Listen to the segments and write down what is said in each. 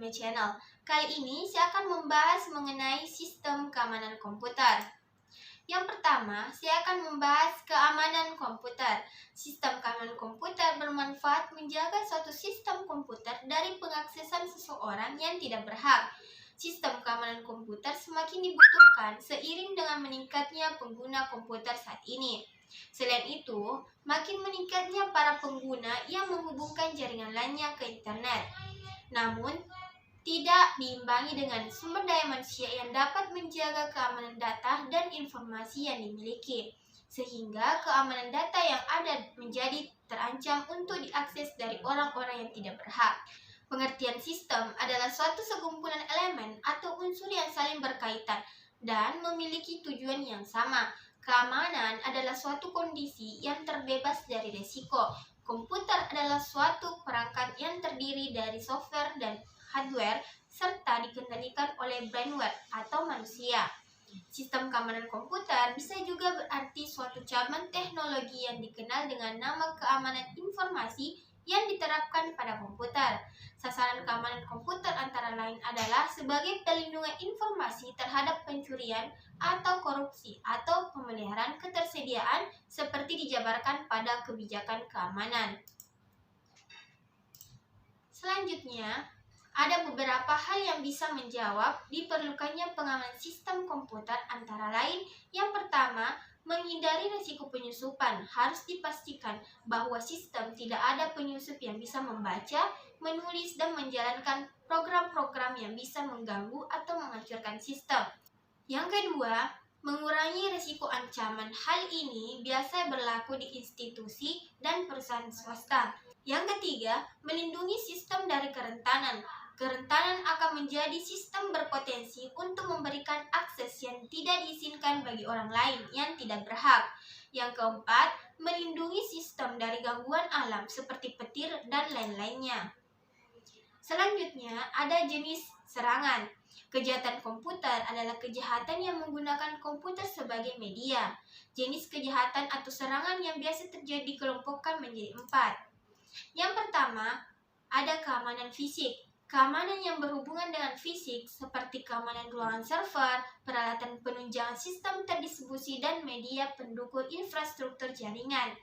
Algoritma Channel. Kali ini saya akan membahas mengenai sistem keamanan komputer. Yang pertama, saya akan membahas keamanan komputer. Sistem keamanan komputer bermanfaat menjaga suatu sistem komputer dari pengaksesan seseorang yang tidak berhak. Sistem keamanan komputer semakin dibutuhkan seiring dengan meningkatnya pengguna komputer saat ini. Selain itu, makin meningkatnya para pengguna yang menghubungkan jaringan lainnya ke internet. Namun, tidak diimbangi dengan sumber daya manusia yang dapat menjaga keamanan data dan informasi yang dimiliki, sehingga keamanan data yang ada menjadi terancam untuk diakses dari orang-orang yang tidak berhak. Pengertian sistem adalah suatu sekumpulan elemen atau unsur yang saling berkaitan dan memiliki tujuan yang sama. Keamanan adalah suatu kondisi yang terbebas dari risiko. Komputer adalah suatu perangkat yang terdiri dari software dan hardware serta dikendalikan oleh brainware atau manusia. Sistem keamanan komputer bisa juga berarti suatu cabang teknologi yang dikenal dengan nama keamanan informasi yang diterapkan pada komputer. Sasaran keamanan komputer antara lain adalah sebagai pelindungan informasi terhadap pencurian atau korupsi atau pemeliharaan ketersediaan seperti dijabarkan pada kebijakan keamanan. Selanjutnya, ada beberapa hal yang bisa menjawab diperlukannya pengamanan sistem komputer antara lain. Yang pertama, menghindari risiko penyusupan. Harus dipastikan bahwa sistem tidak ada penyusup yang bisa membaca, menulis, dan menjalankan program-program yang bisa mengganggu atau menghancurkan sistem. Yang kedua, mengurangi risiko ancaman. Hal ini biasa berlaku di institusi dan perusahaan swasta. Yang ketiga, melindungi sistem dari kerentanan. Kerentanan akan menjadi sistem berpotensi untuk memberikan akses yang tidak diizinkan bagi orang lain yang tidak berhak. Yang keempat, melindungi sistem dari gangguan alam seperti petir dan lain-lainnya. Selanjutnya, ada jenis serangan. Kejahatan komputer adalah kejahatan yang menggunakan komputer sebagai media. Jenis kejahatan atau serangan yang biasa terjadi dikelompokkan menjadi 4. Yang pertama, ada keamanan fisik. Keamanan yang berhubungan dengan fisik seperti keamanan ruangan server, peralatan penunjang sistem terdistribusi, dan media pendukung infrastruktur jaringan.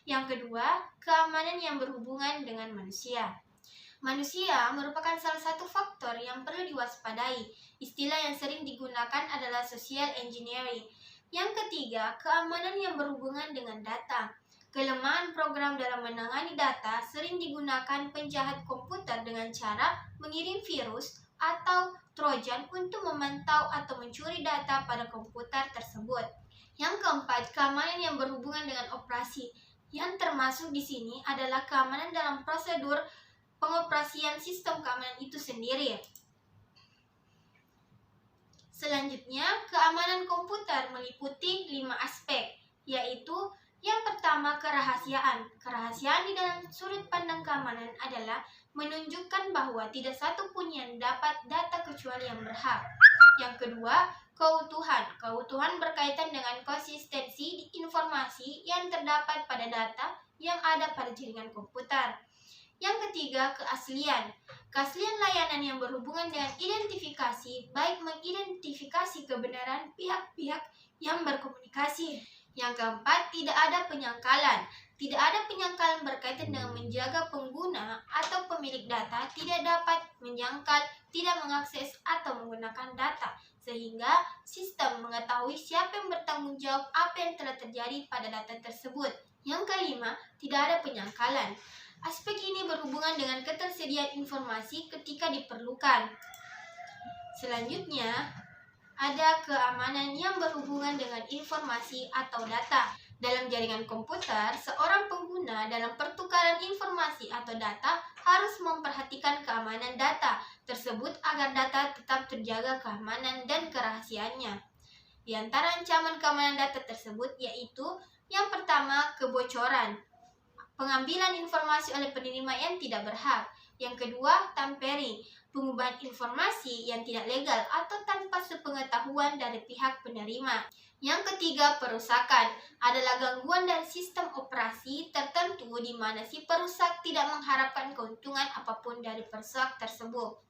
Yang kedua, keamanan yang berhubungan dengan manusia. Manusia merupakan salah satu faktor yang perlu diwaspadai. Istilah yang sering digunakan adalah social engineering. Yang ketiga, keamanan yang berhubungan dengan data. Kelemahan program dalam menangani data sering digunakan penjahat komputer dengan cara mengirim virus atau trojan untuk memantau atau mencuri data pada komputer tersebut. Yang keempat, keamanan yang berhubungan dengan operasi. Yang termasuk di sini adalah keamanan dalam prosedur pengoperasian sistem keamanan itu sendiri. Selanjutnya, keamanan komputer meliputi 5 aspek, yaitu yang pertama, kerahasiaan. Kerahasiaan di dalam sudut pandang keamanan adalah menunjukkan bahwa tidak satu pun yang dapat data kecuali yang berhak. Yang kedua, keutuhan. Keutuhan berkaitan dengan konsistensi informasi yang terdapat pada data yang ada pada jaringan komputer. Yang ketiga, keaslian. Keaslian layanan yang berhubungan dengan identifikasi, baik mengidentifikasi kebenaran pihak-pihak yang berkomunikasi. Yang keempat, tidak ada penyangkalan. Tidak ada penyangkalan berkaitan dengan menjaga pengguna atau pemilik data tidak dapat menyangkal, tidak mengakses, atau menggunakan data, sehingga sistem mengetahui siapa yang bertanggung jawab apa yang telah terjadi pada data tersebut. Yang kelima, tidak ada penyangkalan. Aspek ini berhubungan dengan ketersediaan informasi ketika diperlukan. Selanjutnya, ada keamanan yang berhubungan dengan informasi atau data. Dalam jaringan komputer, seorang pengguna dalam pertukaran informasi atau data harus memperhatikan keamanan data tersebut agar data tetap terjaga keamanan dan kerahasiaannya. Di antara ancaman keamanan data tersebut yaitu yang pertama, kebocoran. Pengambilan informasi oleh penerima yang tidak berhak. Yang kedua, tampering. Pengubahan informasi yang tidak legal atau tanpa sepengetahuan dari pihak penerima. Yang ketiga, perusakan adalah gangguan dari sistem operasi tertentu di mana si perusak tidak mengharapkan keuntungan apapun dari perusak tersebut.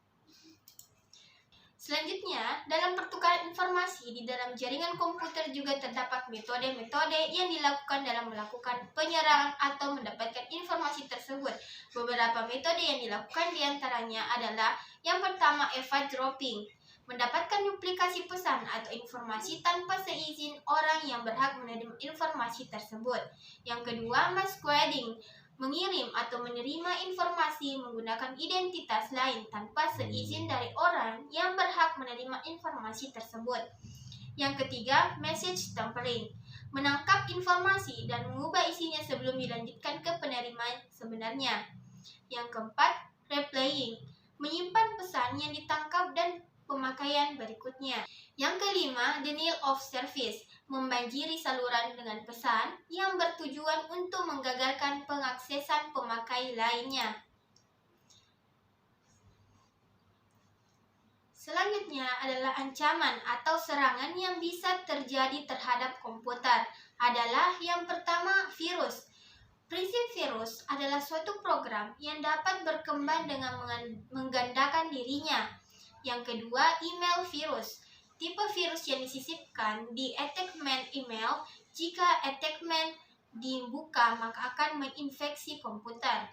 Selanjutnya, dalam pertukaran informasi di dalam jaringan komputer juga terdapat metode-metode yang dilakukan dalam melakukan penyerangan atau mendapatkan informasi tersebut. Beberapa metode yang dilakukan diantaranya adalah yang pertama, eavesdropping, mendapatkan duplikasi pesan atau informasi tanpa seizin orang yang berhak menerima informasi tersebut. Yang kedua, masquerading, mengirim atau menerima informasi menggunakan identitas lain tanpa seizin dari orang yang berhak menerima informasi tersebut. Yang ketiga, message tampering, menangkap informasi dan mengubah isinya sebelum dilanjutkan ke penerima sebenarnya. Yang keempat, replaying, menyimpan pesan yang ditangkap dan pemakaian berikutnya. Yang kelima, denial of service, membanjiri saluran dengan pesan yang bertujuan untuk menggagalkan pengaksesan pemakai lainnya. Selanjutnya adalah ancaman atau serangan yang bisa terjadi terhadap komputer. Adalah yang pertama, virus. Prinsip virus adalah suatu program yang dapat berkembang dengan menggandakan dirinya. Yang kedua, email virus. Tipe virus yang disisipkan di attachment email. Jika attachment dibuka, maka akan menginfeksi komputer.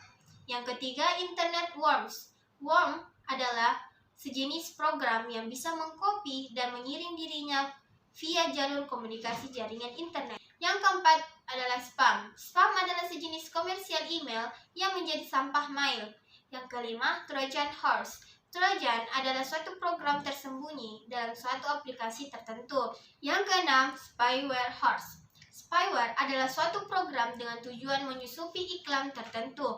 Yang ketiga, internet worms. Worm adalah sejenis program yang bisa mengcopy dan mengirim dirinya via jalur komunikasi jaringan internet. Yang keempat adalah spam. Spam adalah sejenis komersial email yang menjadi sampah mail. Yang kelima, Trojan horse. Trojan adalah suatu program tersembunyi dalam suatu aplikasi tertentu. Yang keenam, spyware horse. Spyware adalah suatu program dengan tujuan menyusupi iklan tertentu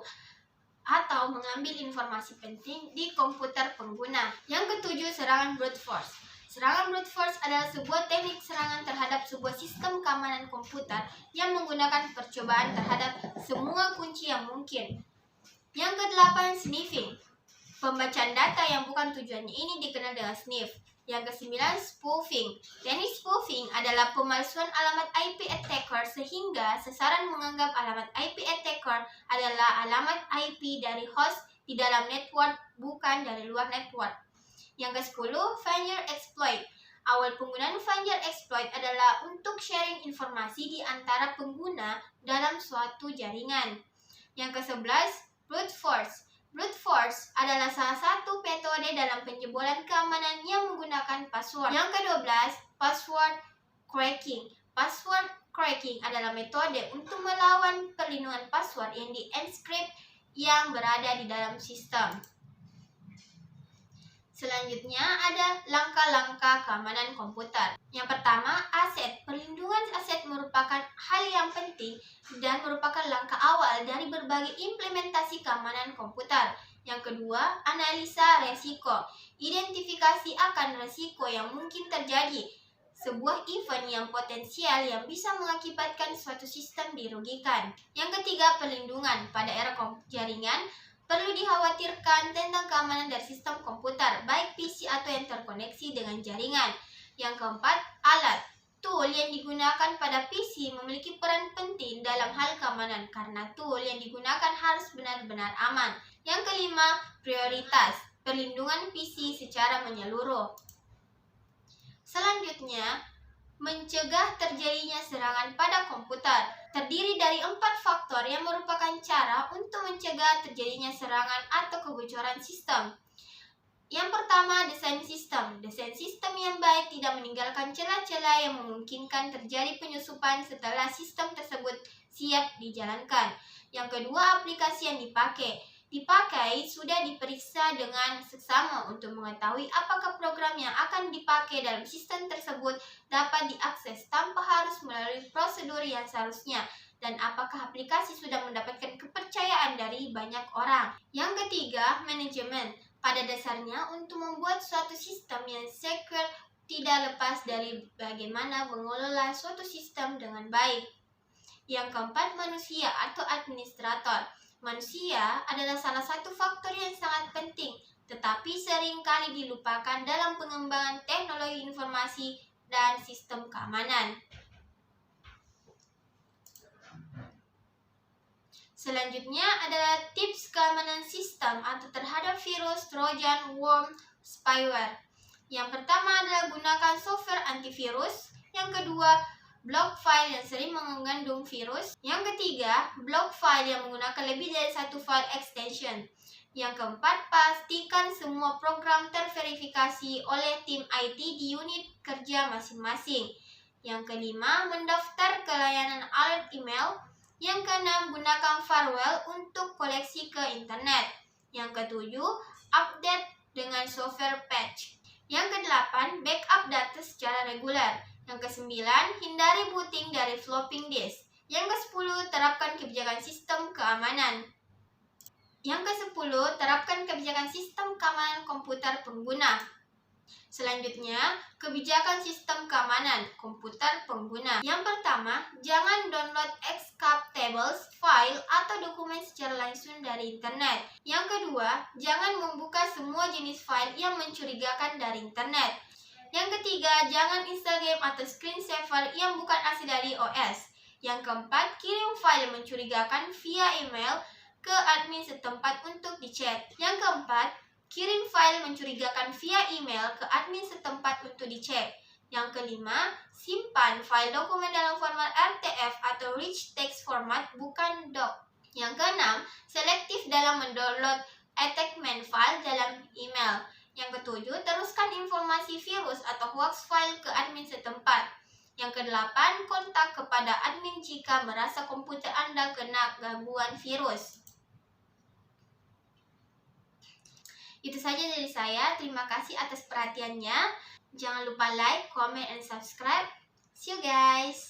atau mengambil informasi penting di komputer pengguna. Yang ketujuh, serangan brute force. Serangan brute force adalah sebuah teknik serangan terhadap sebuah sistem keamanan komputer yang menggunakan percobaan terhadap semua kunci yang mungkin. Yang kedelapan, sniffing. Pembacaan data yang bukan tujuannya ini dikenal dengan sniff. Yang kesembilan, spoofing. Teknik spoofing adalah pemalsuan alamat IP attacker sehingga sasaran menganggap alamat IP attacker adalah alamat IP dari host di dalam network, bukan dari luar network. Yang kesepuluh, finger exploit. Awal penggunaan finger exploit adalah untuk sharing informasi di antara pengguna dalam suatu jaringan. Yang kesebelas, brute force. Brute force adalah salah satu metode dalam penjebolan keamanan yang menggunakan password. Yang ke-12, password cracking. Password cracking adalah metode untuk melawan perlindungan password yang di-encrypt yang berada di dalam sistem. Selanjutnya ada langkah-langkah keamanan komputer. Yang pertama, aset. Perlindungan aset merupakan hal yang penting dan merupakan langkah awal dari berbagai implementasi keamanan komputer. Yang kedua, analisa resiko. Identifikasi akan resiko yang mungkin terjadi. Sebuah event yang potensial yang bisa mengakibatkan suatu sistem dirugikan. Yang ketiga, perlindungan. Pada era jaringan, perlu dikhawatirkan tentang keamanan dari sistem komputer, baik PC atau yang terkoneksi dengan jaringan. Yang keempat, alat. Tool yang digunakan pada PC memiliki peran penting dalam hal keamanan karena tool yang digunakan harus benar-benar aman. Yang kelima, prioritas. Perlindungan PC secara menyeluruh. Selanjutnya, mencegah terjadinya serangan pada komputer. Terdiri dari 4 faktor yang merupakan cara untuk mencegah terjadinya serangan atau kebocoran sistem. Yang pertama, desain sistem. Desain sistem yang baik tidak meninggalkan celah-celah yang memungkinkan terjadi penyusupan setelah sistem tersebut siap dijalankan. Yang kedua, aplikasi yang dipakai. Sudah diperiksa dengan seksama untuk mengetahui apakah program yang akan dipakai dalam sistem tersebut dapat diakses tanpa harus melalui prosedur yang seharusnya, dan apakah aplikasi sudah mendapatkan kepercayaan dari banyak orang. Yang ketiga, manajemen. Pada dasarnya, untuk membuat suatu sistem yang secure tidak lepas dari bagaimana mengelola suatu sistem dengan baik. Yang keempat, manusia atau administrator. Manusia adalah salah satu faktor yang sangat penting, tetapi sering kali dilupakan dalam pengembangan teknologi informasi dan sistem keamanan. Selanjutnya adalah tips keamanan sistem atau terhadap virus, trojan, worm, spyware. Yang pertama adalah gunakan software antivirus. Yang kedua, blok file yang sering mengandung virus. Yang ketiga, blok file yang menggunakan lebih dari satu file extension. Yang keempat, pastikan semua program terverifikasi oleh tim IT di unit kerja masing-masing. Yang kelima, mendaftar ke layanan alert email. Yang keenam, gunakan firewall untuk koleksi ke internet. Yang ketujuh, update dengan software patch. Yang kedelapan, backup data secara reguler. Yang kesembilan, hindari booting dari flopping disk. Yang kesepuluh, terapkan kebijakan sistem keamanan. Yang kesepuluh, terapkan kebijakan sistem keamanan komputer pengguna. Selanjutnya, kebijakan sistem keamanan komputer pengguna. Yang pertama, jangan download escape tables, file, atau dokumen secara langsung dari internet. Yang kedua, jangan membuka semua jenis file yang mencurigakan dari internet. Yang ketiga, jangan install game atau screensaver yang bukan asli dari OS. Yang keempat, kirim file mencurigakan via email ke admin setempat untuk dicek. Yang keempat, kirim file mencurigakan via email ke admin setempat untuk dicek. Yang kelima, simpan file dokumen dalam format RTF atau Rich Text Format, bukan doc. Yang keenam, selektif dalam mendownload attachment file dalam email. Yang ketujuh, teruskan informasi virus atau hoax file ke admin setempat. Yang kedelapan, kontak kepada admin jika merasa komputer Anda kena gangguan virus. Itu saja dari saya. Terima kasih atas perhatiannya. Jangan lupa like, comment, and subscribe. See you guys!